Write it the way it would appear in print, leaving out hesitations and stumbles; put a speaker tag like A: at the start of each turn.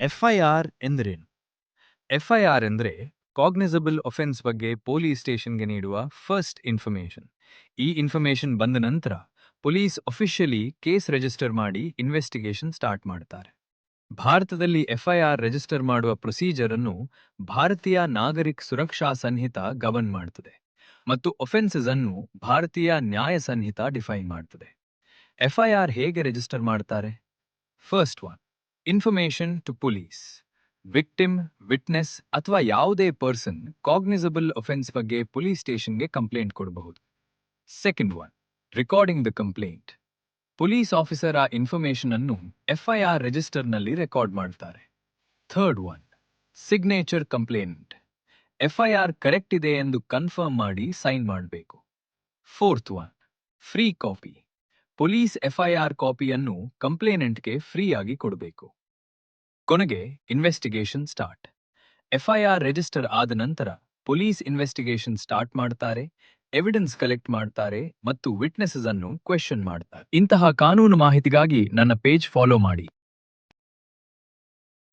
A: FIR ಎಂದರೇನು? FIR ಎಂದರೆ cognisable offence ಬಗ್ಗೆ ಪೊಲೀಸ್ ಸ್ಟೇಷನ್ಗೆ ನೀಡುವ ಫಸ್ಟ್ ಇನ್ಫಾರ್ಮೇಷನ್. ಈ ಇನ್ಫಾರ್ಮೇಷನ್ ಬಂದ ನಂತರ ಪೊಲೀಸ್ ಅಫಿಷಿಯಲಿ ಕೇಸ್ ರಿಜಿಸ್ಟರ್ ಮಾಡಿ ಇನ್ವೆಸ್ಟಿಗೇಷನ್ ಸ್ಟಾರ್ಟ್ ಮಾಡ್ತಾರೆ. ಭಾರತದಲ್ಲಿ ಎಫ್ಐಆರ್ ರಿಜಿಸ್ಟರ್ ಮಾಡುವ ಪ್ರೊಸೀಜರ್ ಅನ್ನು ಭಾರತೀಯ ನಾಗರಿಕ ಸುರಕ್ಷಾ ಸಂಹಿತ ಗವರ್ನ್ ಮಾಡ್ತದೆ ಮತ್ತು ಒಫೆನ್ಸಸ್ ಅನ್ನು ಭಾರತೀಯ ನ್ಯಾಯ ಸಂಹಿತ ಡಿಫೈನ್ ಮಾಡ್ತದೆ. ಎಫ್ಐಆರ್ ಹೇಗೆ ರಿಜಿಸ್ಟರ್ ಮಾಡ್ತಾರೆ? First one, information to police. Victim, witness ಅಥವಾ ಯಾವುದೇ ಪರ್ಸನ್ ಕಾಗ್ನಿಸಬಲ್ ಒಫೆನ್ಸ್ ಬಗ್ಗೆ ಪೊಲೀಸ್ ಸ್ಟೇಷನ್ಗೆ ಕಂಪ್ಲೇಂಟ್ ಕೊಡಬಹುದು. Second one, recording the complaint. Police officer ಆ ಇನ್ಫಾರ್ಮೇಷನ್ ಅನ್ನು ಎಫ್ಐಆರ್ ರಿಜಿಸ್ಟರ್ನಲ್ಲಿ ರೆಕಾರ್ಡ್ ಮಾಡ್ತಾರೆ. Third one, signature complaint. FIR correct ಇದೆ ಎಂದು ಕನ್ಫರ್ಮ್ ಮಾಡಿ ಸೈನ್ ಮಾಡಬೇಕು. Fourth one, free copy. Police FIR ಕಾಪಿಯನ್ನು ಕಂಪ್ಲೇನೆಂಟ್ಗೆ ಫ್ರೀ ಆಗಿ ಕೊಡಬೇಕು. ಕೊನೆಗೆ ಇನ್ವೆಸ್ಟಿಗೇಷನ್ ಸ್ಟಾರ್ಟ್. ಎಫ್ಐಆರ್ ರಿಜಿಸ್ಟರ್ ಆದ ನಂತರ ಪೊಲೀಸ್ ಇನ್ವೆಸ್ಟಿಗೇಷನ್ ಸ್ಟಾರ್ಟ್ ಮಾಡ್ತಾರೆ, ಎವಿಡೆನ್ಸ್ ಕಲೆಕ್ಟ್ ಮಾಡ್ತಾರೆ ಮತ್ತು ವಿಟ್ನೆಸಸ್ ಅನ್ನು ಕ್ವೆಶ್ಚನ್ ಮಾಡ್ತಾರೆ. ಇಂತಹ ಕಾನೂನು ಮಾಹಿತಿಗಾಗಿ ನನ್ನ ಪೇಜ್ ಫಾಲೋ ಮಾಡಿ.